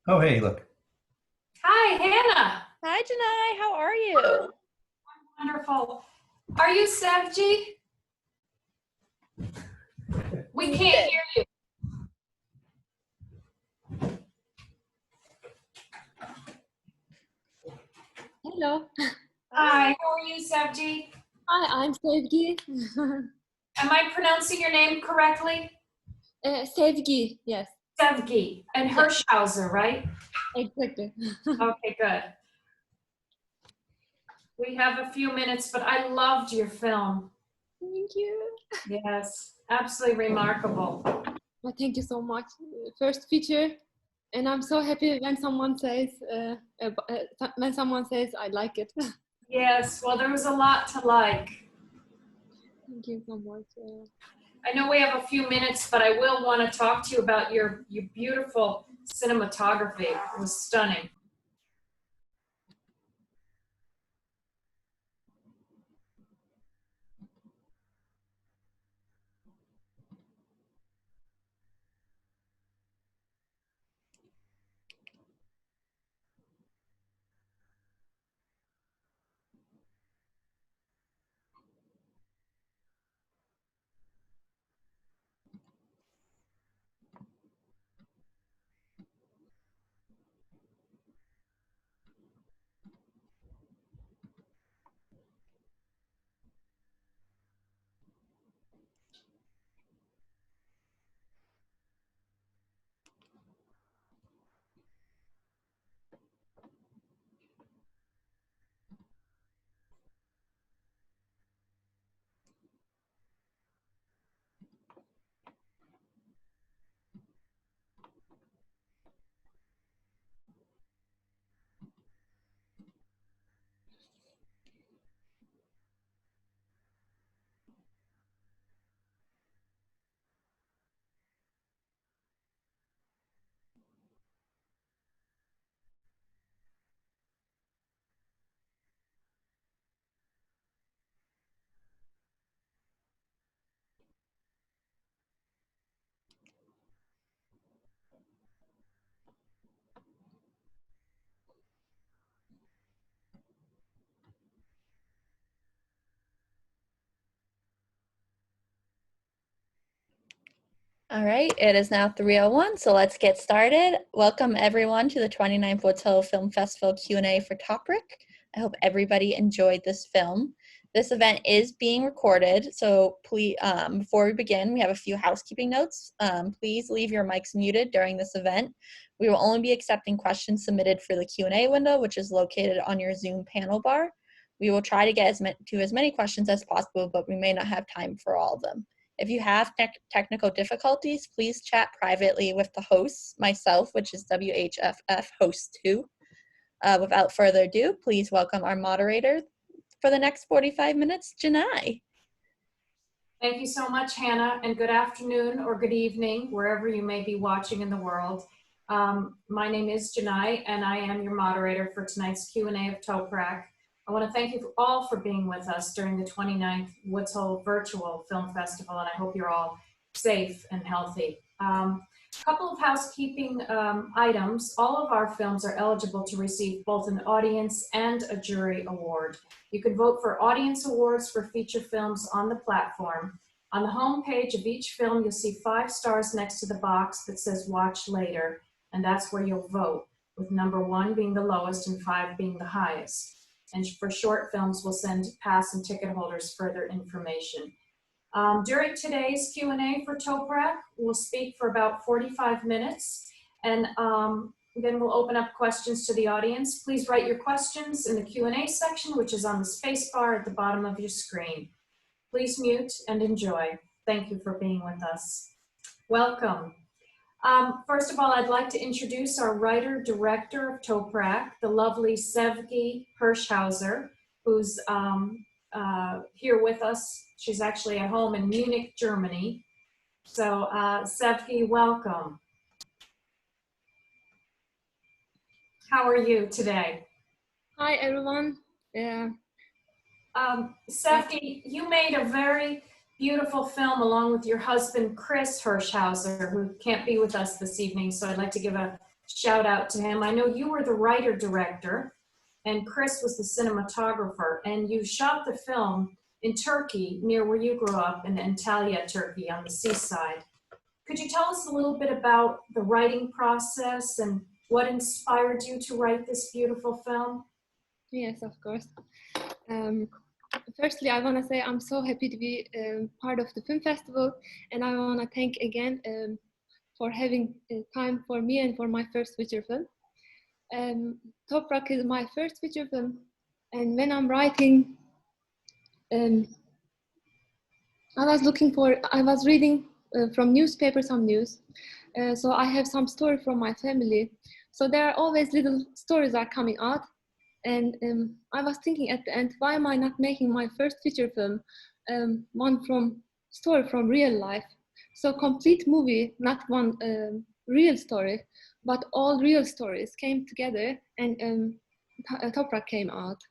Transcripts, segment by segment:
Oh, hey, look. Hi, Hannah. Hi, Genai. How are you? Wonderful. Are you Sevgi? We You're can't muted. hear you. Hello. Hi, Hi. how are you, Sevgi? Hi, I'm Sevgi. Am I pronouncing your name correctly? Sevgi, yes, Sevgi and yes, Hirschhäuser, right? exactly. Okay, good. We have a few minutes, but I loved your film. Thank you. Yes, absolutely remarkable. Well, thank you so much. First feature, and I'm so happy when someone says I like it. Yes, well, there was a lot to like. Thank you so much. I know we have a few minutes, but I will want to talk to you about your beautiful cinematography. It was stunning. All right, it is now 3:01, so let's get started. Welcome everyone to the 29th Woods Hole Film Festival Q&A for Toprak. I hope everybody enjoyed this film. This event is being recorded, so please, before we begin, we have a few housekeeping notes. Please leave your mics muted during this event. We will only be accepting questions submitted for the Q&A window, which is located on your Zoom panel bar. We will try to get to as many questions as possible, but we may not have time for all of them. If you have technical difficulties, please chat privately with the hosts, myself, which is WHFF host 2. Without further ado, please welcome our moderator for the next 45 minutes, Genai. Thank you so much, Hannah, and good afternoon or good evening, wherever you may be watching in the world. My name is Genai, and I am your moderator for tonight's Q&A of Toprak. I want to thank you all for being with us during the 29th Woods Hole Virtual Film Festival, and I hope you're all safe and healthy. A couple of housekeeping items. All of our films are eligible to receive both an audience and a jury award. You can vote for audience awards for feature films on the platform. On the home page of each film, you'll see 5 stars next to the box that says watch later, and that's where you'll vote, with number 1 being the lowest and 5 being the highest. And for short films, we'll send pass and ticket holders further information. During today's Q&A for Toprak, we'll speak for about 45 minutes, and then we'll open up questions to the audience. Please write your questions in the Q&A section, which is on the space bar at the bottom of your screen. Please mute and enjoy. Thank you for being with us. Welcome. First of all, I'd like to introduce our writer-director of Toprak, the lovely Sevgi Hirschhäuser, who's here with us. She's actually at home in Munich, Germany. So Sevgi, welcome. How are you today? Hi, everyone. Sevgi, you made a very beautiful film along with your husband, Chris Hirschhäuser, who can't be with us this evening. So I'd like to give a shout out to him. I know you were the writer-director, and Chris was the cinematographer, and you shot the film in Turkey, near where you grew up, in Antalya, Turkey, on the seaside. Could you tell us a little bit about the writing process and what inspired you to write this beautiful film? Yes, of course. Firstly, I want to say I'm so happy to be part of the film festival, and I want to thank again for having time for me and for my first feature film. Toprak is my first feature film, and when I'm writing, I was reading from newspapers some news, so I have some story from my family. So there are always little stories are coming out, and I was thinking at the end, why am I not making my first feature film, one from story from real life? So complete movie, not one real story, but all real stories came together, and Toprak came out.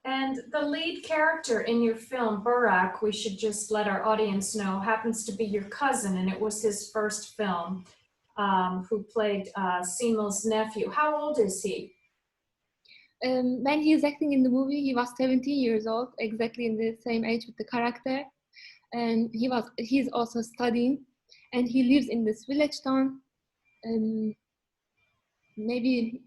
And the lead character in your film, Burak, we should just let our audience know, happens to be your cousin, and it was his first film, who played Simel's nephew. How old is he? When he is acting in the movie, he was 17 years old, exactly in the same age with the character. And he's also studying, and he lives in this village town. Maybe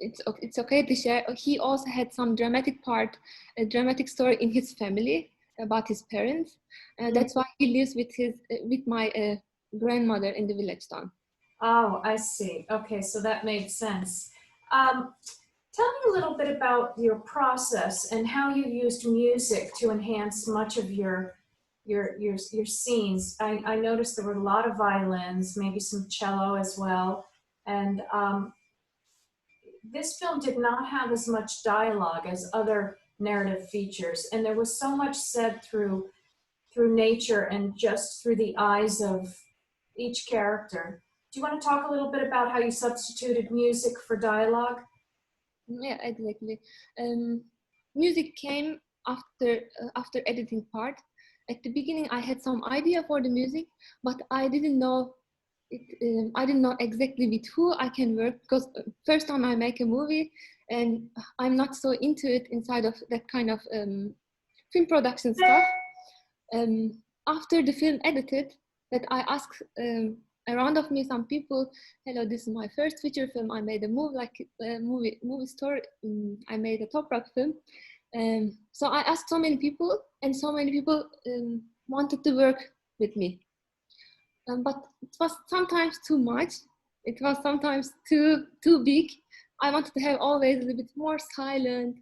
it's okay to share. He also had some a dramatic story in his family about his parents. That's why he lives with my grandmother in the village town. Oh, I see. Okay, so that made sense. Tell me a little bit about your process and how you used music to enhance much of your scenes. I noticed there were a lot of violins, maybe some cello as well, and this film did not have as much dialogue as other narrative features, and there was so much said through nature and just through the eyes of each character. Do you want to talk a little bit about how you substituted music for dialogue? Yeah, exactly. Music came after editing part. At the beginning, I had some idea for the music, but I didn't know it. I didn't know exactly with who I can work, because first time I make a movie, and I'm not so into it inside of that kind of film production stuff. After the film edited, that I asked around of me some people, hello, this is my first feature film. I made a movie, like a movie story. I made a Toprak film. So I asked so many people, and so many people wanted to work with me. But it was sometimes too much. It was sometimes too big. I wanted to have always a little bit more silent,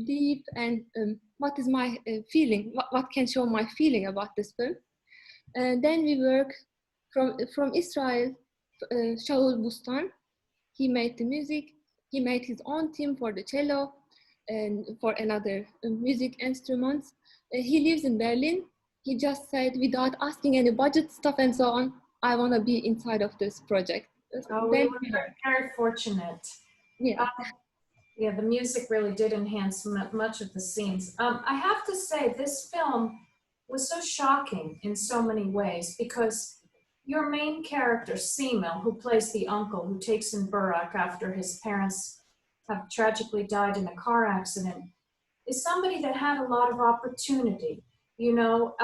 deep, and what is my feeling? What can show my feeling about this film? Then we work from Israel, Shaul Bustan. He made the music. He made his own team for the cello and for another music instruments. He lives in Berlin. He just said, without asking any budget stuff and so on, I want to be inside of this project. Oh, we were very fortunate. Yeah. Yeah, the music really did enhance much of the scenes. I have to say, this film was so shocking in so many ways, because your main character, Semel, who plays the uncle who takes in Burak after his parents have tragically died in a car accident, is somebody that had a lot of opportunity, you know,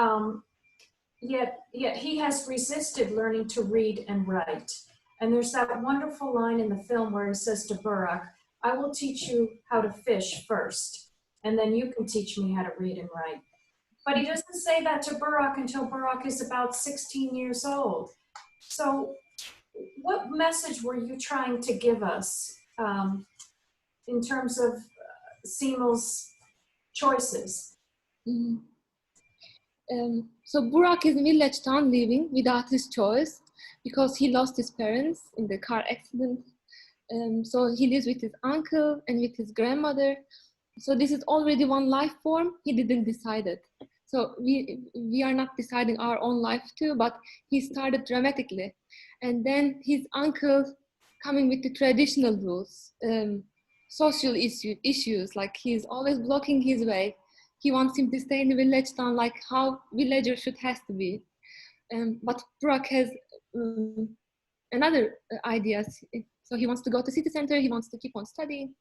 yet he has resisted learning to read and write. And there's that wonderful line in the film where he says to Burak, I will teach you how to fish first, and then you can teach me how to read and write. But he doesn't say that to Burak until Burak is about 16 years old. So what message were you trying to give us in terms of Semel's choices? Mm. So Burak is in village town living without his choice, because he lost his parents in the car accident. So he lives with his uncle and with his grandmother. So this is already one life form. He didn't decide it. So we are not deciding our own life too, but he started dramatically. And then his uncle coming with the traditional rules, social issues, like he's always blocking his way. He wants him to stay in the village town, like how villager should has to be. But Burak has another ideas. So he wants to go to city center. He wants to keep on studying.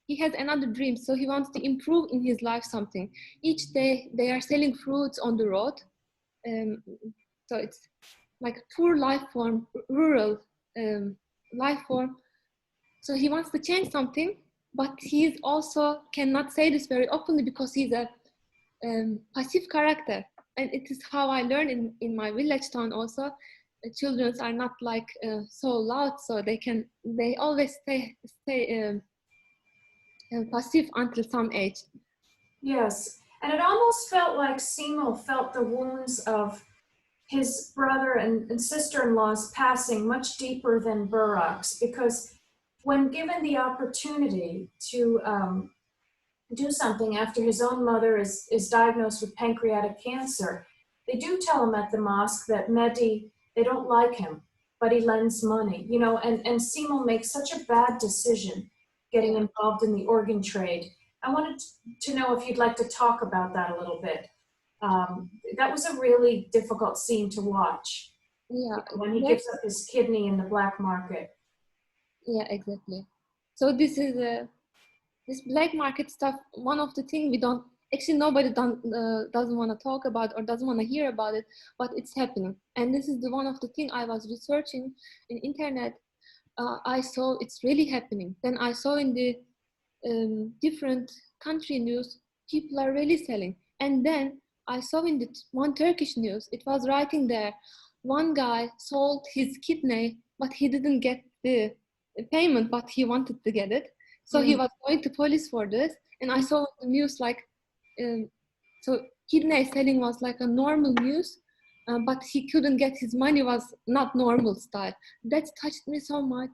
He has another dream. So he wants to improve in his life something. Each day they are selling fruits on the road. So it's like a poor life form, rural life form. So he wants to change something, but he's also cannot say this very openly because he's a passive character. And it is how I learned in my village town also. The children are not like so loud, so they always stay passive until some age. Yes, and it almost felt like Seymour felt the wounds of his brother and sister-in-law's passing much deeper than Burrach's, because when given the opportunity to do something after his own mother is diagnosed with pancreatic cancer, they do tell him at the mosque that Mehdi, they don't like him, but he lends money, you know, and Seymour makes such a bad decision getting involved in the organ trade. I wanted to know if you'd like to talk about that a little bit. That was a really difficult scene to watch. Yeah, when he gives up his kidney in the black market. Yeah, exactly. So this is this black market stuff. One of the things we don't actually nobody doesn't want to talk about or doesn't want to hear about it, but it's happening. And this is the one of the thing I was researching in internet. I saw it's really happening. Then I saw in the different country news, people are really selling. And then I saw in the one Turkish news, it was writing there, one guy sold his kidney, but he didn't get the payment, but he wanted to get it. So he was going to police for this. And I saw the news like, so kidney selling was like a normal news, but he couldn't get his money, was not normal style. That touched me so much.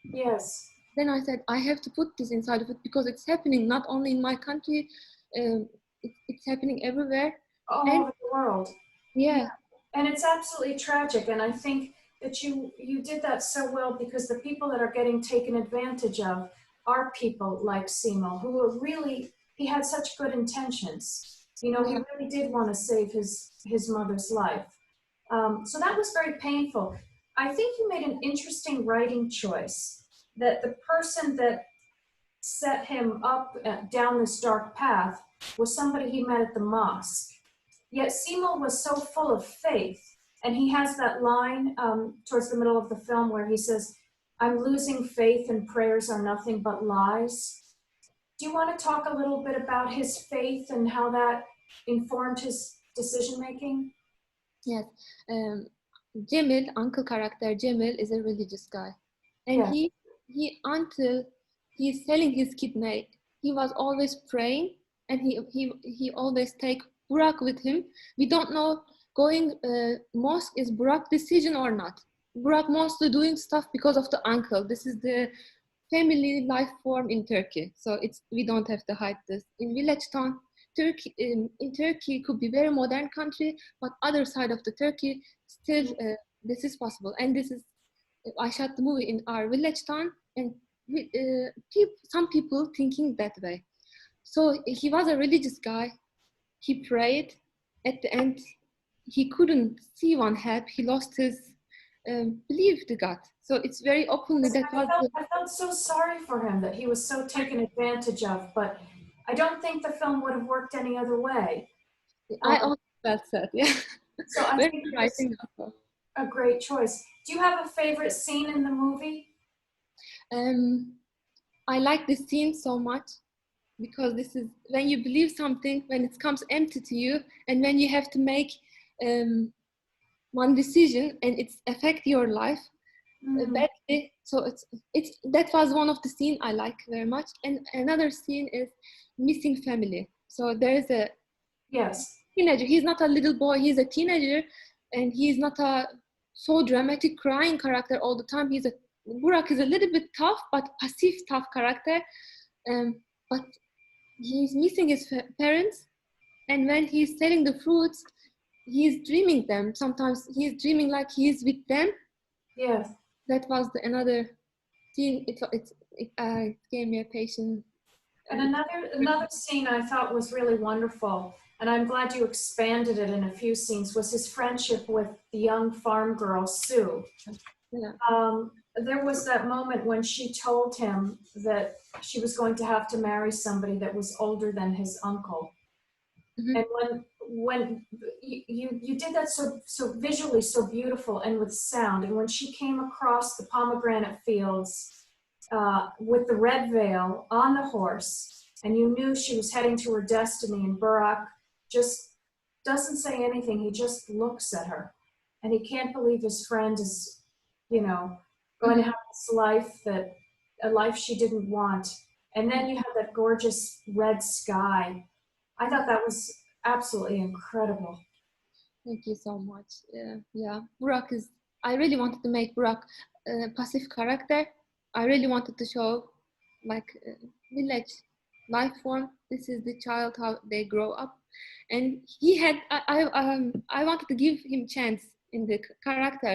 Yes. Then I said, I have to put this inside of it because it's happening not only in my country, it's happening everywhere. All over the world. Yeah. And it's absolutely tragic. And I think that you did that so well, because the people that are getting taken advantage of are people like Simo, who are really, he had such good intentions. You know, he really did want to save his mother's life. So that was very painful. I think you made an interesting writing choice, that the person that set him up down this dark path was somebody he met at the mosque. Yet Simo was so full of faith, and he has that line towards the middle of the film where he says, "I'm losing faith and prayers are nothing but lies." Do you want to talk a little bit about his faith and how that informed his decision making? Yes. Cemil, uncle character Cemil, is a religious guy. And he until he's selling his kidney, he was always praying, and he always take Burak with him. We don't know going mosque is Burak decision or not. Burak mostly doing stuff because of the uncle. This is the family life form in Turkey. So we don't have to hide this. In village town, Turkey in Turkey could be very modern country, but other side of the Turkey still this is possible. And this is I shot the movie in our village town, and some people thinking that way. So he was a religious guy. He prayed. At the end, he couldn't see one help. He lost his belief to God. So it's very openly that I felt so sorry for him that he was so taken advantage of, but I don't think the film would have worked any other way. I also felt sad, yeah. So I think it's a great choice. Do you have a favorite scene in the movie? I like this scene so much because this is when you believe something, when it comes empty to you, and when you have to make one decision and it's affect your life badly. So it's that was one of the scene I like very much. And another scene is missing family. So there is a teenager. He's not a little boy. He's a teenager, and he's not a so dramatic crying character all the time. Burak is a little bit tough, but passive tough character. But he's missing his parents, and when he's selling the fruits, he's dreaming them. Sometimes he's dreaming like he's with them. Yes. That was another scene. It gave me a patient. And another scene I thought was really wonderful, and I'm glad you expanded it in a few scenes, was his friendship with the young farm girl, Sue. Yeah. There was that moment when she told him that she was going to have to marry somebody that was older than his uncle. Mhm. And when you did that so visually, so beautiful, and with sound, and when she came across the pomegranate fields with the red veil on the horse, and you knew she was heading to her destiny, and Burak just doesn't say anything. He just looks at her, and he can't believe his friend is, going to Mhm. have this life, a life she didn't want. And then you have that gorgeous red sky. I thought that was absolutely incredible. Thank you so much. Yeah. Burak is. I really wanted to make Burak a passive character. I really wanted to show like village life form. This is the child how they grow up, and he had. I wanted to give him chance in the character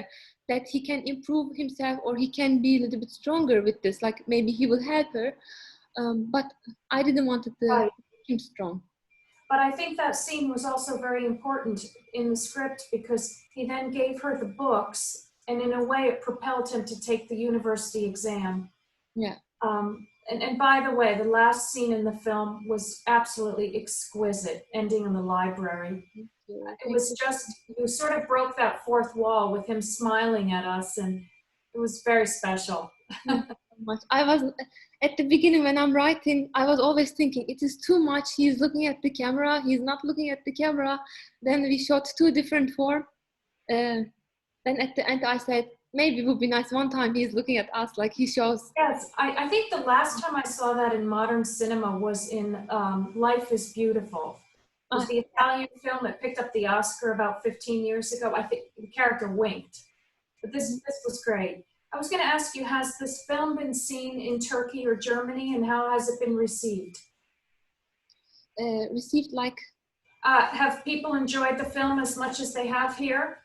that he can improve himself or he can be a little bit stronger with this. Like maybe he will help her, but I didn't want to Right. make him strong. But I think that scene was also very important in the script because he then gave her the books, and in a way it propelled him to take the university exam. Yeah. And by the way, the last scene in the film was absolutely exquisite, ending in the library. It Thank was just, you sort of broke that fourth wall with him smiling at us, and it was very special. you so much. I was at the beginning when I'm writing, I was always thinking it is too much. He's looking at the camera, he's not looking at the camera. Then we shot two different form. Then at the end, I said maybe it would be nice one time he's looking at us like he shows. Yes, I think the last time I saw that in modern cinema was in Life is Beautiful. It was Ah, the Italian film that picked up the Oscar about 15 years ago. I think the character winked, but mhm. this was great. I was going to ask you, has this film been seen in Turkey or Germany, and how has it been received? Received like Have people enjoyed the film as much as they have here?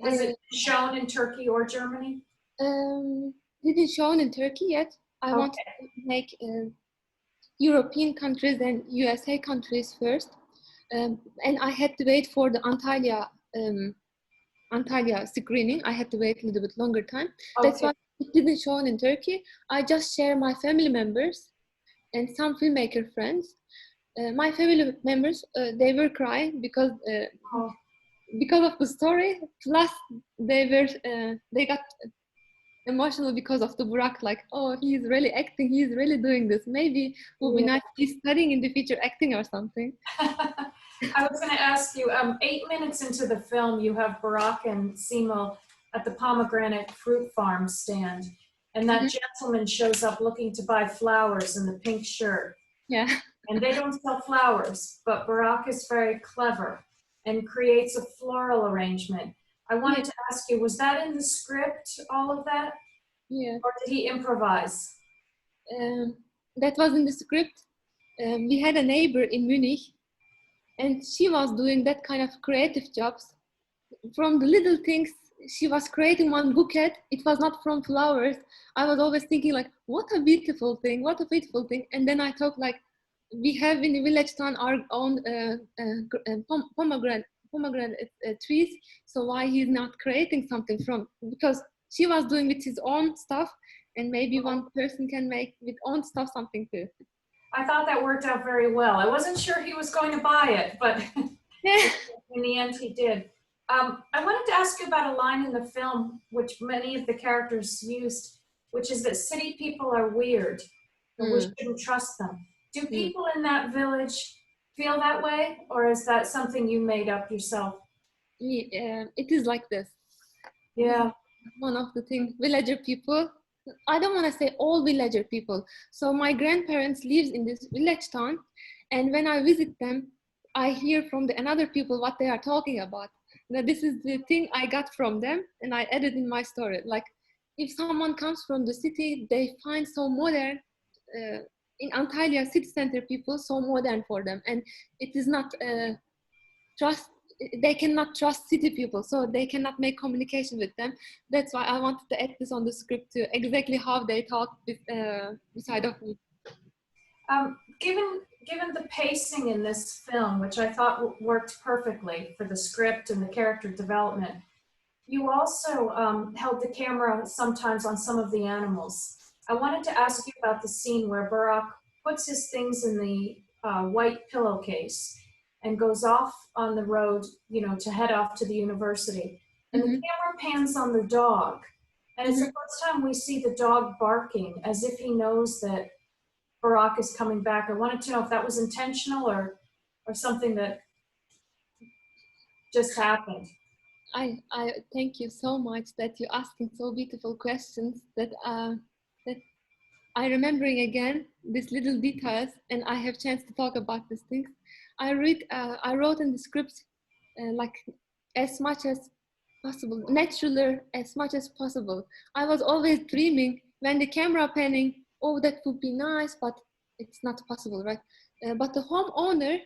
Has it been shown in Turkey or Germany? um, didn't shown in Turkey yet. I want Okay. to make European countries and USA countries first, and I had to wait for the Antalya screening. I had to wait a little bit longer time. That's Okay. why it didn't show in Turkey. I just share my family members and some filmmaker friends. My family members, they were crying Oh, because of the story. Plus, they got emotional because of the Burak. Like, oh, he's really acting. He's really doing this. Maybe it would be yeah. nice. He's studying in the future acting or something. I was going to ask you, 8 minutes into the film, you have Barack and Simo at the pomegranate fruit farm stand, and that Mhm. gentleman shows up looking to buy flowers in the pink shirt. Yeah. And they don't sell flowers, but Barack is very clever and creates a floral arrangement. I Yeah. wanted to ask you, was that in the script, all of that, Yeah. or did he improvise? Um, that was in the script. We had a neighbor in Munich, and she was doing that kind of creative jobs. From the little things, she was creating one bouquet. It was not from flowers. I was always thinking like, what a beautiful thing, what a beautiful thing. And then I thought like, we have in the village town our own pomegranate trees. So why he's not creating something from? Because she was doing with his own stuff, and maybe one person can make with own stuff something too. I thought that worked out very well. I wasn't sure he was going to buy it, but Yeah. in the end he did. I wanted to ask you about a line in the film, which many of the characters used, which is that city people are weird, and we shouldn't trust them. Do Mm. people in that village feel that way, or is that something you made up yourself? Yeah, it is like this. This is Yeah. one of the things. Villager people. I don't want to say all villager people. So my grandparents lives in this village town, and when I visit them, I hear from the another people what they are talking about. Now this is the thing I got from them, and I added in my story. Like, if someone comes from the city, they find so modern. Uh, in Antalya city center, people so modern for them, and it is not trust. They cannot trust city people, so they cannot make communication with them. That's why I wanted to add this on the script too, exactly how they talk beside of me. Given the pacing in this film, which I thought worked perfectly for the script and the character development, You also held the camera sometimes on some of the animals. I wanted to ask you about the scene where Barack puts his things in the white pillowcase and goes off on the road, you know, to head off to the university. And the Mm-hmm. camera pans on the dog. And it's the first time we see the dog barking as if he knows that Barack is coming back. I wanted to know if that was intentional or something that just happened. I thank you so much that you're asking so beautiful questions that I remembering again these little details, and I have chance to talk about these things. I wrote in the script like as much as possible, natural as much as possible. I was always dreaming when the camera panning. Oh, that would be nice, but it's not possible, right? But the homeowner,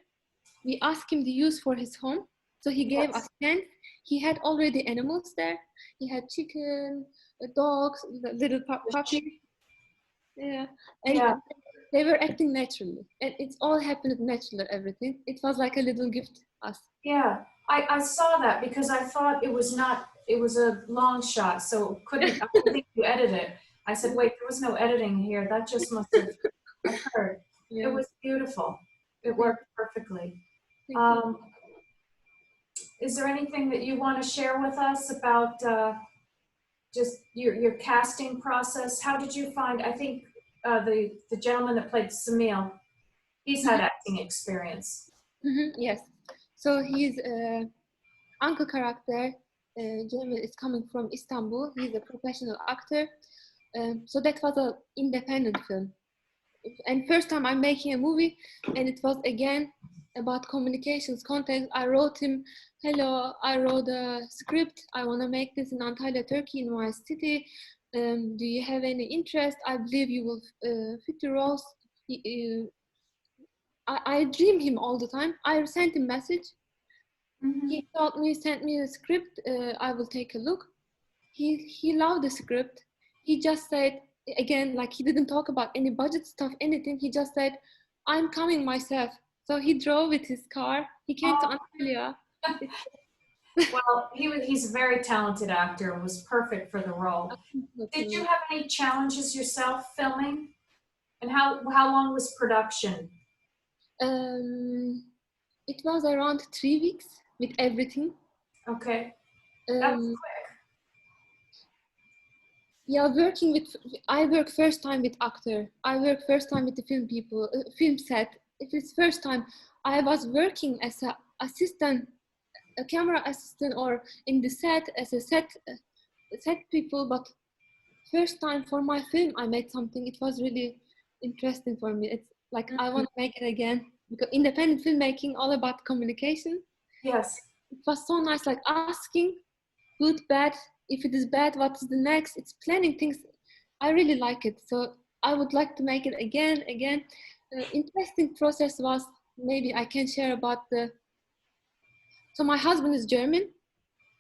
we asked him the use for his home, so he gave us Yes. tent. He had already animals there. He had chicken, dogs, the little puppies. Yeah, and Yeah. they were acting naturally, and it's all happened naturally. Everything. It was like a little gift us. Yeah, I saw that because I thought it was not, it was a long shot, so couldn't, I don't think you edited it. I said, wait, there was no editing here. That just must have occurred. It Yeah, was beautiful. It thank, worked perfectly. thank you. Um, is there anything that you want to share with us about just your casting process? How did you find, I think the gentleman that played Samil, he's had acting experience. Yes. So his uncle character, Cemil, is coming from Istanbul. He's a professional actor. So that was an independent film. And first time I'm making a movie, and it was again about communications content. I wrote him, hello, I wrote a script. I want to make this in Antalya, Turkey, in my city. Do you have any interest? I believe you will fit the roles. I dream him all the time. I sent him message. He told me, sent me a script. I will take a look. He loved the script. He just said again, like he didn't talk about any budget stuff, anything. He just said, "I'm coming myself." So he drove with his car. He came to Antalya. Well, he's a very talented actor and was perfect for the role. Did you have any challenges yourself filming? And how long was production? Um, it was around 3 weeks with everything. Okay, that was Um, quick. yeah, working with, I work first time with actor. I work first time with the film people, film set. It is first time I was working as a assistant, a camera assistant, or in the set as a set people. But first time for my film, I made something. It was really interesting for me. It's like I want to make it again because independent filmmaking all about communication. Yes. It was so nice, like asking good, bad. If it is bad, what is the next? It's planning things. I really like it. So I would like to make it again. Interesting process was maybe I can share about the. So my husband is German.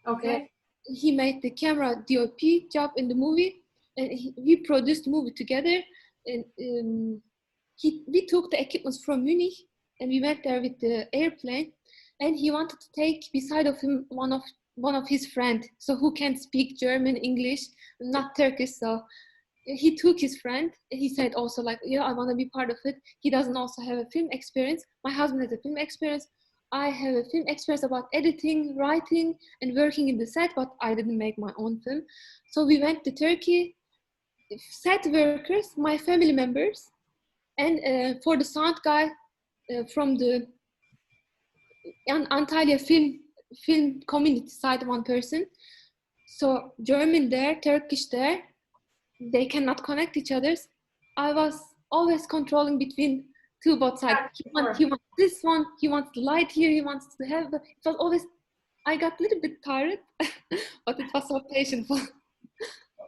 Okay. He made the camera DOP job in the movie, and we produced the movie together. And we took the equipment from Munich, and we went there with the airplane. And he wanted to take beside of him one of his friend, so who can speak German, English, not Turkish. So he took his friend. He said also like, yeah, I want to be part of it. He doesn't also have a film experience. My husband has a film experience. I have a film experience about editing, writing, and working in the set, but I didn't make my own film. So we went to Turkey. Set workers, my family members, and for the sound guy from the Antalya film community side, one person. So German there, Turkish there, they cannot connect each other. I was always controlling between two both sides. He wants this one, he wants the light here, he wants to have it was always, I got a little bit tired, but it was so painful.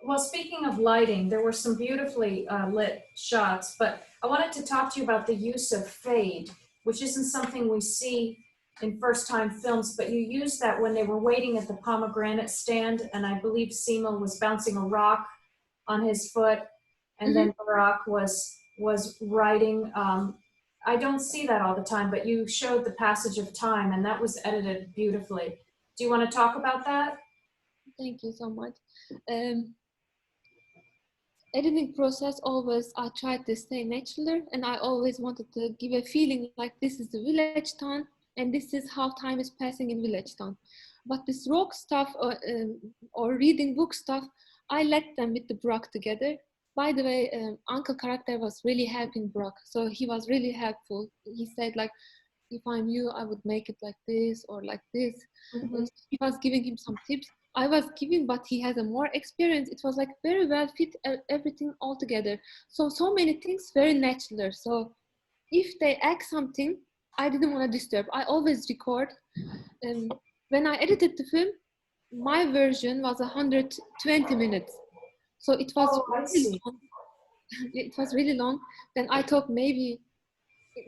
Well, speaking of lighting, there were some beautifully lit shots, but I wanted to talk to you about the use of fade, which isn't something we see in first-time films, but you used that when they were waiting at the pomegranate stand, and I believe Seema was bouncing a rock on his foot, and then Barack was writing. I don't see that all the time, but you showed the passage of time, and that was edited beautifully. Do you want to talk about that? Thank you so much. Um, Editing process always I tried to stay natural, and I always wanted to give a feeling like this is the village town and this is how time is passing in village town. But this rock stuff or reading book stuff, I let them with the Brock together. By the way, uncle character was really helping Brock, so he was really helpful. He said like, if I'm you, I would make it like this or like this. Mhm. He was giving him some tips. I was giving, but he has a more experience. It was like very well fit everything all together. So many things very natural. So if they add something, I didn't want to disturb. I always record. Um, when I edited the film, my version was 120 minutes. So it was Oh, I really see. long. It was really long. Then I thought maybe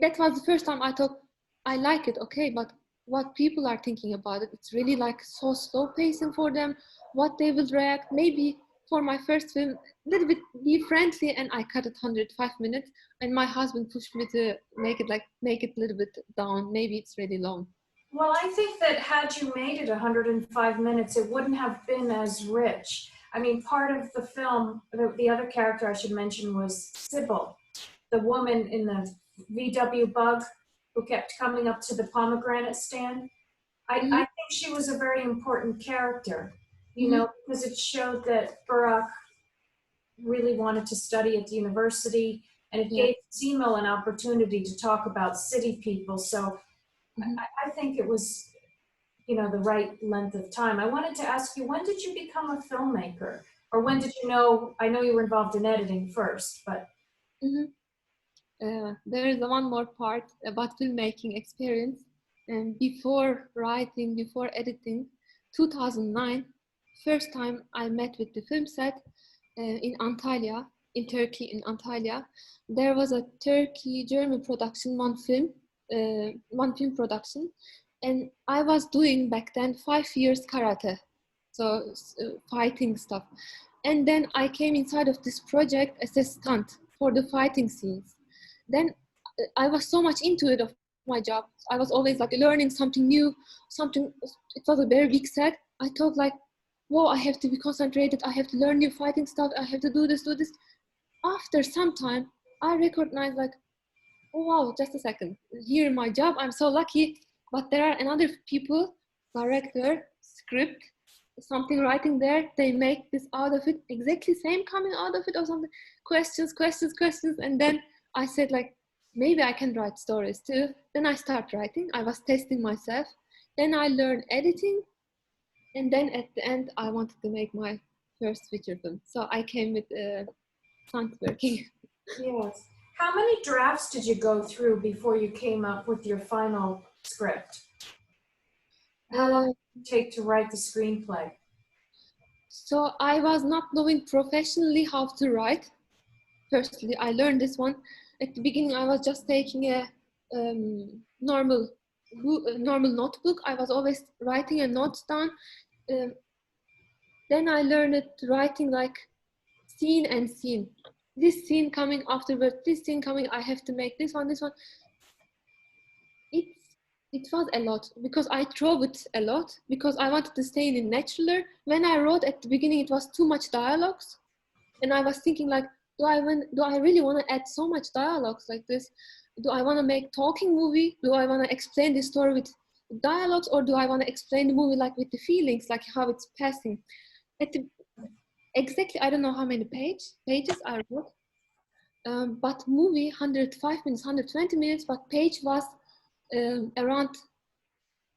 that was the first time I thought I like it, okay, but what people are thinking about it, it's really like so slow pacing for them, what they will react. Maybe for my first film, a little bit be friendly, and I cut it 105 minutes. And my husband pushed me to make it a little bit down. Maybe it's really long. Well, I think that had you made it 105 minutes, it wouldn't have been as rich. I mean, part of the film, the other character I should mention was Sybil, the woman in the VW bug who kept coming up to the pomegranate stand. I Mm-hmm. think she was a very important character, you Mm-hmm. know, because it showed that Barack really wanted to study at the university, and it Yeah. gave Simo an opportunity to talk about city people. So Mm-hmm. I think it was, you know, the right length of time. I wanted to ask you, when did you become a filmmaker? Or when did you know, I know you were involved in editing first, but Mm-hmm. There is one more part about filmmaking experience. And before writing, before editing, 2009, first time I met with the film set in Antalya, in Turkey, in Antalya. There was a Turkey-German production, one film production, and I was doing back then 5 years karate, so fighting stuff. And then I came inside of this project as a stunt for the fighting scenes. Then I was so much into it of my job. I was always like learning something new, something. It was a very big set. I thought like, whoa, I have to be concentrated. I have to learn new fighting stuff. I have to do this, do this. After some time, I recognized like, oh wow, just a second. Here in my job, I'm so lucky. But there are another people, director, script, something writing there. They make this out of it, exactly same coming out of it or something. Questions, questions, questions, and then I said like, maybe I can write stories too. Then I start writing. I was testing myself. Then I learned editing, and then at the end, I wanted to make my first feature film. So I came with stunt working. yes. How many drafts did you go through before you came up with your final script? How long Uh, did it take to write the screenplay? so I was not knowing professionally how to write. Firstly, I learned this one. At the beginning, I was just taking a normal notebook. I was always writing a notes down. Um, then I learned writing like scene and scene. This scene coming afterwards, this scene coming, I have to make this one, this one. It's it was a lot because I drove it a lot because I wanted to stay in natural. When I wrote at the beginning, it was too much dialogues, and I was thinking like, do I really want to add so much dialogues like this? Do I want to make talking movie? Do I want to explain the story with dialogues, or do I want to explain the movie like with the feelings, like how it's passing? At the, exactly, I don't know how many pages I wrote, but movie 105 minutes, 120 minutes, but page was around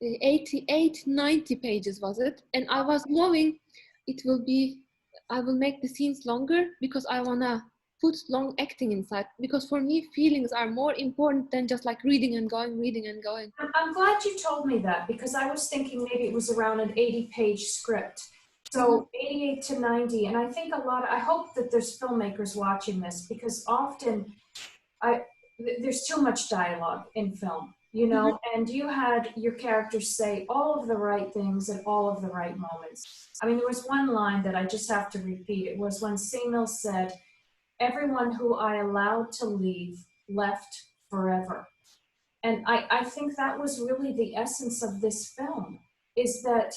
88, 90 pages was it? And I was knowing it will be, I will make the scenes longer because I wanna put long acting inside. Because for me, feelings are more important than just like reading and going, reading and going. I'm glad you told me that, because I was thinking maybe it was around an 80-page script. Mhm. So 88 to 90, and I think I hope that there's filmmakers watching this, because often there's too much dialogue in film, you Mhm. know, and you had your characters say all of the right things at all of the right moments. I mean, there was one line that I just have to repeat. It was when Semil said, "Everyone who I allowed to leave left forever." And I think that was really the essence of this film, is that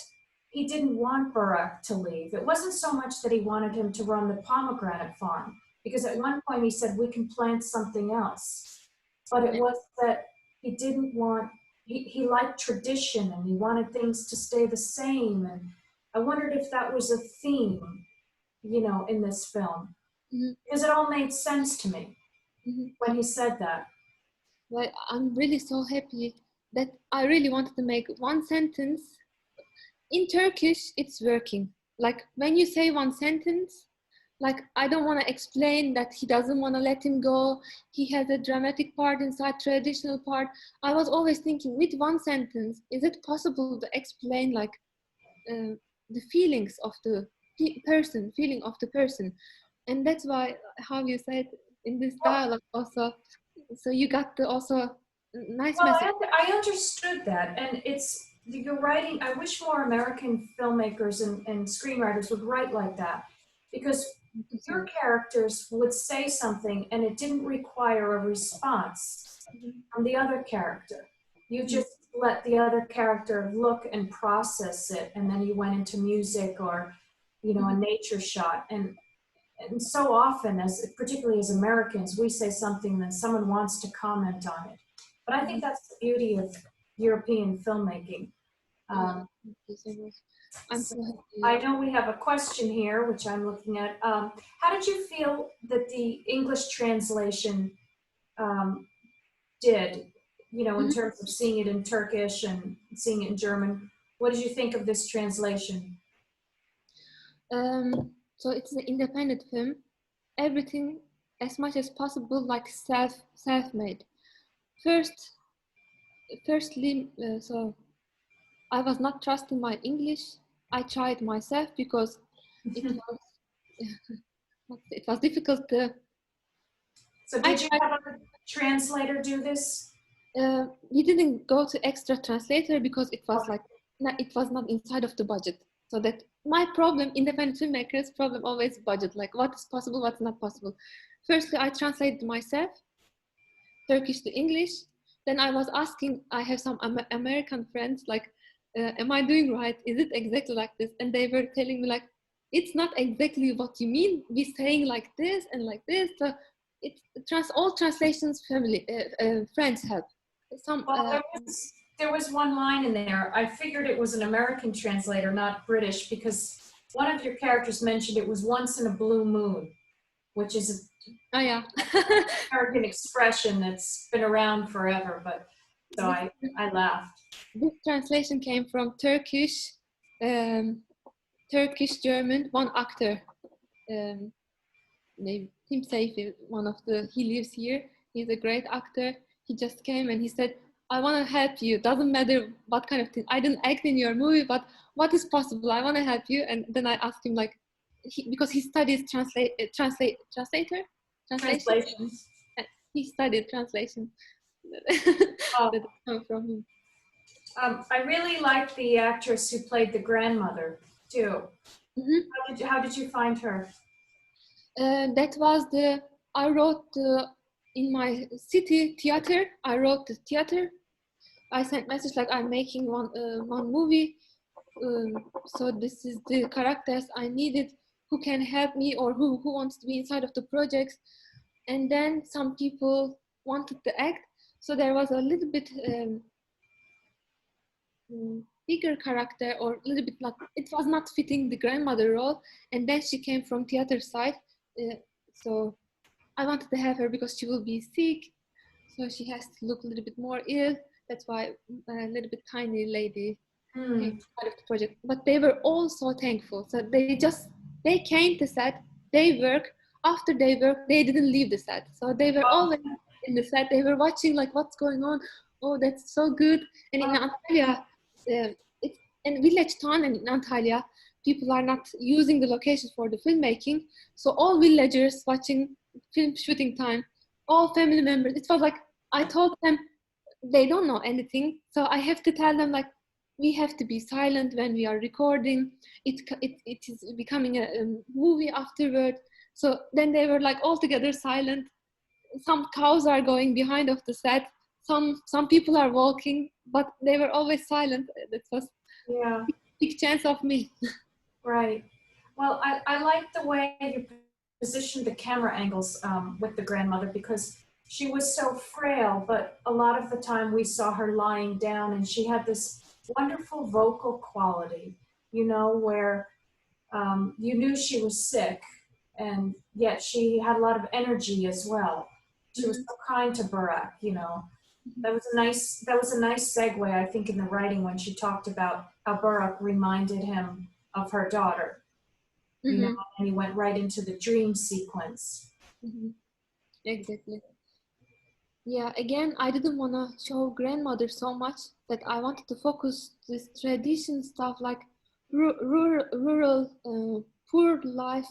he didn't want Barak to leave. It wasn't so much that he wanted him to run the pomegranate farm, because at one point he said, we can plant something else. But it was that he didn't want, he liked tradition and he wanted things to stay the same. And I wondered if that was a theme, you know, in this film, because it all made sense to me when he said that. Well, I'm really so happy that I really wanted to make one sentence. In Turkish, it's working. Like when you say one sentence, like I don't want to explain that he doesn't want to let him go. He has a dramatic part inside, traditional part. I was always thinking, with one sentence, is it possible to explain like the feelings of the person, feeling of the person? And that's why, how you said in this dialogue also, so you got the also nice Well, message. I understood that, and you're writing, I wish more American filmmakers and screenwriters would write like that, because your characters would say something and it didn't require a response from the other character. You just let the other character look and process it, and then you went into music or, you know, a nature shot. And so often, particularly as Americans, we say something and then someone wants to comment on it. But I think that's the beauty of European filmmaking. Thank you so much. I'm so happy. I know we have a question here, which I'm looking at. How did you feel that the English translation did, you know, in terms of seeing it in Turkish and seeing it in German? What did you think of this translation? So it's an independent film. Everything as much as possible like self-made. Firstly, so I was not trusting my English. I tried myself because it was it was difficult to. So did you have a translator do this? We didn't go to extra translator because it was like it was not inside of the budget. So that my problem, independent filmmakers problem, always budget, like what is possible, what's not possible. Firstly, I translated myself, Turkish to English. Then I was asking, I have some American friends, like, am I doing right? Is it exactly like this? And they were telling me like, it's not exactly what you mean. We're saying like this and like this. So it's all translations friends help. Well, there was one line in there. I figured it was an American translator, not British, because one of your characters mentioned it was once in a blue moon, which is an American expression that's been around forever. But so I laughed. This translation came from Turkish, German, one actor, named Tim Seyfi, he lives here. He's a great actor. He just came and he said, I want to help you. Doesn't matter what kind of thing. I didn't act in your movie, but what is possible? I want to help you. And then I asked him like, because he studies translations. He studied translation. That come from him. I really liked the actress who played the grandmother too. How did you find her? That was I wrote in my city theater. I wrote the theater. I sent message like I'm making one movie. So this is the characters I needed. Who can help me or who wants to be inside of the projects? And then some people wanted to act. So there was a little bit bigger character, or a little bit like it was not fitting the grandmother role. And then she came from theater side. So I wanted to have her because she will be sick. So she has to look a little bit more ill. That's why a little bit tiny lady came out of the project. But they were all so thankful. So they came to set, they work. After they work, they didn't leave the set. So they were always in the set. They were watching like what's going on. Oh, that's so good. And in Antalya, in village town and in Antalya, people are not using the location for the filmmaking. So all villagers watching film shooting time, all family members. It was like I told them they don't know anything. So I have to tell them like we have to be silent when we are recording. It is becoming a movie afterward. So then they were like all together silent. Some cows are going behind of the set. Some people are walking, but they were always silent. That was big chance of me. Right. Well, I like the way you positioned the camera angles with the grandmother because she was so frail, but a lot of the time we saw her lying down and she had this wonderful vocal quality, you know, where you knew she was sick and yet she had a lot of energy as well. She was so kind to Barack, you know. That was a nice segue, I think, in the writing when she talked about how Barack reminded him of her daughter, you know, and he went right into the dream sequence. Exactly. Yeah, again, I didn't want to show grandmother so much that I wanted to focus this tradition stuff like rural poor life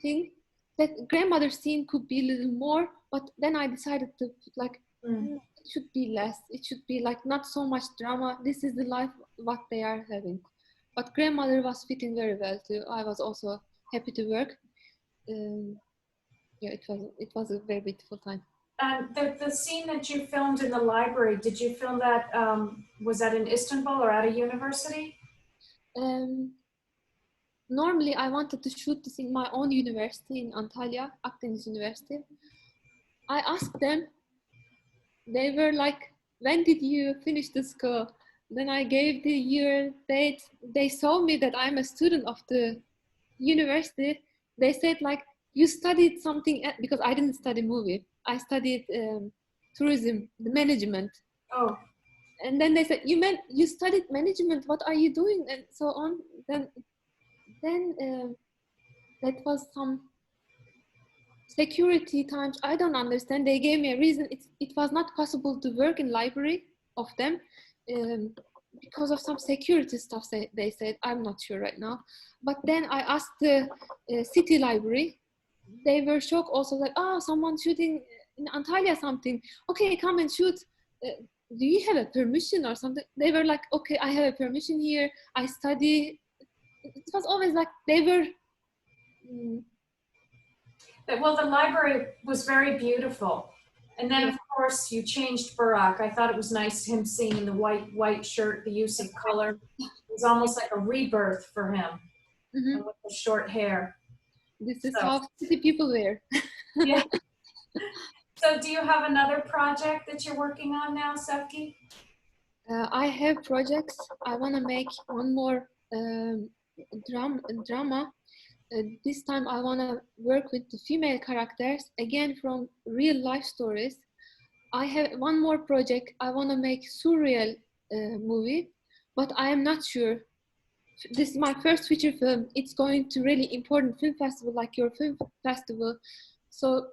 thing. That grandmother scene could be a little more, but then I decided to put like it should be less. It should be like not so much drama. This is the life what they are having. But grandmother was fitting very well too. I was also happy to work. Yeah, it was a very beautiful time. And the scene that you filmed in the library, did you film that, was that in Istanbul or at a university? Normally, I wanted to shoot this in my own university in Antalya, Akdeniz University. I asked them, they were like, when did you finish the school? Then I gave the year date. They saw me that I'm a student of the university. They said like, you studied something, because I didn't study movie. I studied tourism, the management. Oh. And then they said, you studied management, what are you doing? And so on. Then that was some security times. I don't understand. They gave me a reason. It was not possible to work in library of them because of some security stuff. They said, I'm not sure right now. But then I asked the city library. They were shocked also, like, oh, someone shooting in Antalya something. Okay, come and shoot. Do you have a permission or something? They were like, okay, I have a permission here. I study. It was always like they were. Well, the library was very beautiful. And then, of course, you changed Barack. I thought it was nice him seeing the white shirt, the use of color. It was almost like a rebirth for him with the short hair. This is how city people wear. Yeah. So do you have another project that you're working on now, Sevgi? I have projects. I want to make one more drama. This time I want to work with the female characters, again from real life stories. I have one more project. I want to make surreal movie, but I am not sure. This is my first feature film. It's going to really important film festival like your film festival. So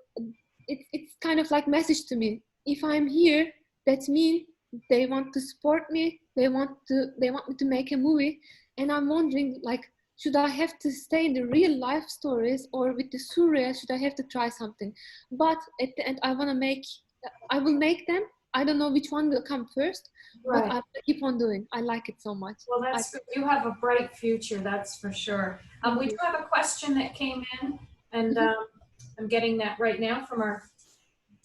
it's kind of like message to me. If I'm here, that means they want to support me. They want me to make a movie, and I'm wondering like, should I have to stay in the real life stories, or with the surreal, should I have to try something? But at the end, I will make them. I don't know which one will come first, but I will keep on doing. I like it so much. Well, that's good. You have a bright future, that's for sure. We do have a question that came in, and I'm getting that right now from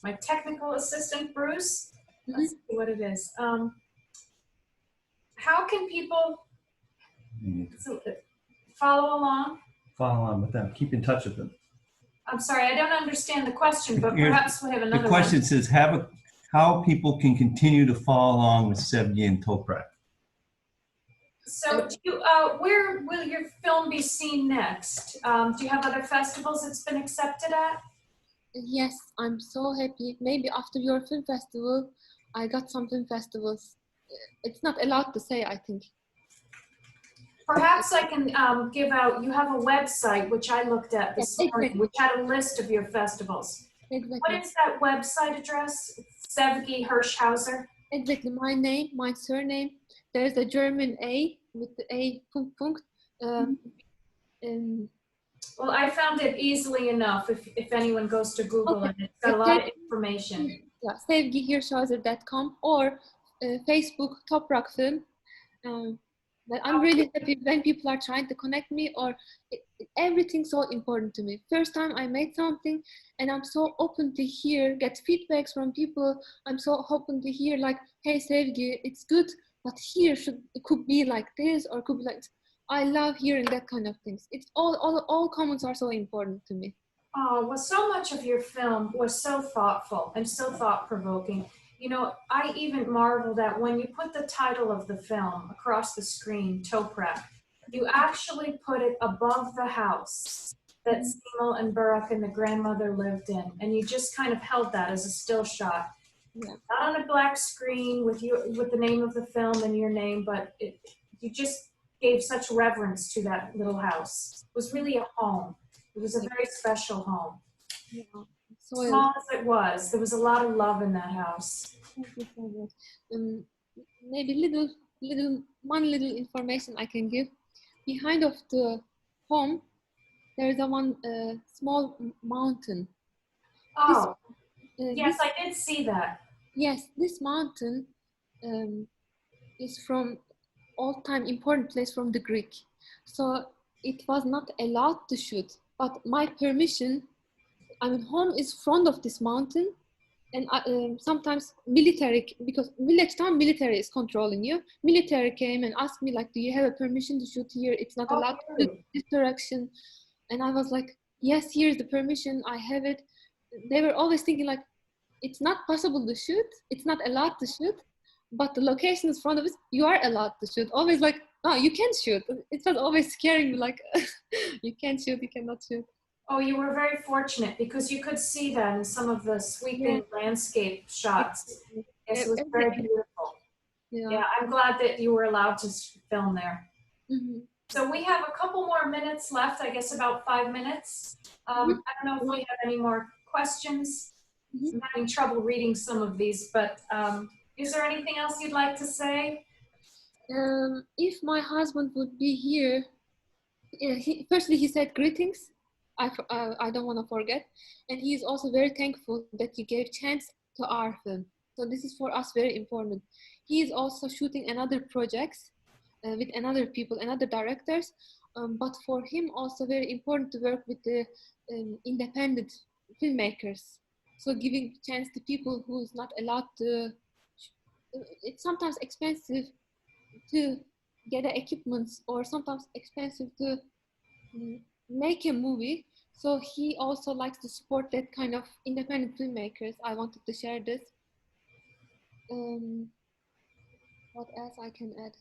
my technical assistant, Bruce. Let's see what it is. How can people follow along? Follow along with them. Keep in touch with them. I'm sorry, I don't understand the question, but perhaps we have another one. The question says, how people can continue to follow along with Sevgi and Toprak. So where will your film be seen next? Do you have other festivals it's been accepted at? Yes, I'm so happy. Maybe after your film festival, I got some film festivals. It's not allowed to say, I think. Perhaps I can give out, you have a website, which I looked at this morning, which had a list of your festivals. Exactly. What is that website address? Sevgi Hirschhäuser? Exactly, my name, my surname. There's a German A with the A punkt. Well, I found it easily enough if anyone goes to Google, and it's got a lot of information. Yeah, sevgihirschhäuser.com or Facebook Toprak Film. But I'm really happy when people are trying to connect me, or everything's so important to me. First time I made something, and I'm so open to hear, get feedbacks from people. I'm so open to hear like, hey Sevgi, it's good, but here it could be like this or could be like. I love hearing that kind of things. It's all comments are so important to me. Oh, well, so much of your film was so thoughtful and so thought-provoking. You know, I even marveled at when you put the title of the film across the screen, Toprak, you actually put it above the house that Semel and Barak and the grandmother lived in, and you just kind of held that as a still shot. Yeah. Not on a black screen with the name of the film and your name, but you just gave such reverence to that little house. It was really a home. It was a very special home. Yeah. Small as it was, there was a lot of love in that house. Thank you so much. Maybe one little information I can give. Behind of the home, there is a one small mountain. Oh, This, yes, I did see that. yes, this mountain is from all time important place from the Greek. So it was not allowed to shoot, but my permission, I mean, home is front of this mountain, and sometimes military, because village town military is controlling you. Military came and asked me like, do you have a permission to shoot here? It's not allowed to shoot this direction. And I was like, yes, here's the permission, I have it. They were always thinking like, it's not possible to shoot, it's not allowed to shoot, but the location is in front of us, you are allowed to shoot. Always like, no, you can shoot. It was always scaring me like, you can't shoot, you cannot shoot. Oh, you were very fortunate because you could see that in some of the sweeping landscape shots. Yes, it was very beautiful. Yeah, I'm glad that you were allowed to film there. Mm-hmm. So we have a couple more minutes left, I guess about 5 minutes. I don't know if we have any more questions. I'm having trouble reading some of these, but is there anything else you'd like to say? If my husband would be here, firstly he said greetings. I don't want to forget, and he is also very thankful that you gave chance to our film. So this is for us very important. He is also shooting another projects with another people, another directors, but for him also very important to work with the independent filmmakers. So giving chance to people who is not allowed to. It's sometimes expensive to get the equipments, or sometimes expensive to make a movie. So he also likes to support that kind of independent filmmakers. I wanted to share this. What else I can add?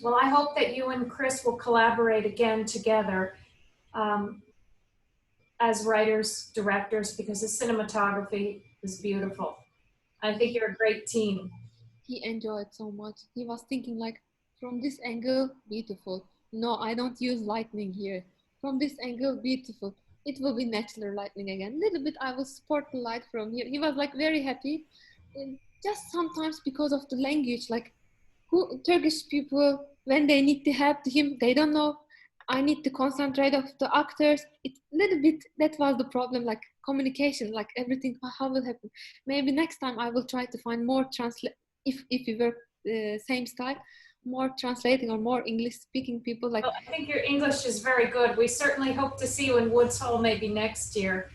Well, I hope that you and Chris will collaborate again together as writers, directors, because the cinematography is beautiful. I think you're a great team. He enjoyed so much. He was thinking like, from this angle, beautiful. No, I don't use lightning here. From this angle, beautiful. It will be natural lightning again. Little bit, I will support the light from here. He was like very happy. And just sometimes because of the language, like Turkish people, when they need to help him, they don't know. I need to concentrate of the actors. It little bit, that was the problem, like communication, like everything, how will happen. Maybe next time I will try to find more if we work same style, more translating or more English speaking people. Like, well, I think your English is very good. We certainly hope to see you in Woods Hole maybe next year.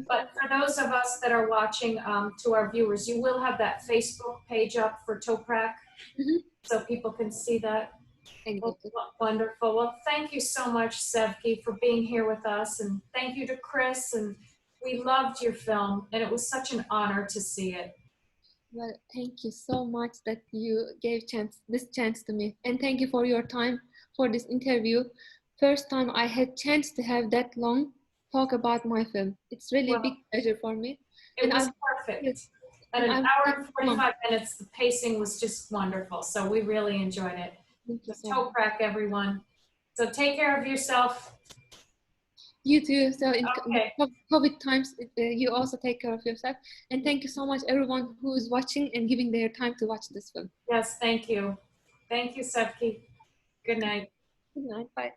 But for those of us that are watching, to our viewers, you will have that Facebook page up for Toprak, so people can see that. Well, wonderful. Well, thank you so much, Sevgi, for being here with us, and thank you to Chris. And we loved your film, and it was such an honor to see it. Well, thank you so much that you gave this chance to me, and thank you for your time for this interview. First time I had chance to have that long talk about my film. It's really a big pleasure for me. It was perfect. At an hour and 45 minutes, the pacing was just wonderful. So we really enjoyed it. So Toprak, everyone. So take care of yourself. You too. So in COVID times, you also take care of yourself. And thank you so much, everyone who is watching and giving their time to watch this film. Yes, thank you. Thank you, Sevgi. Good night. Good night. Bye.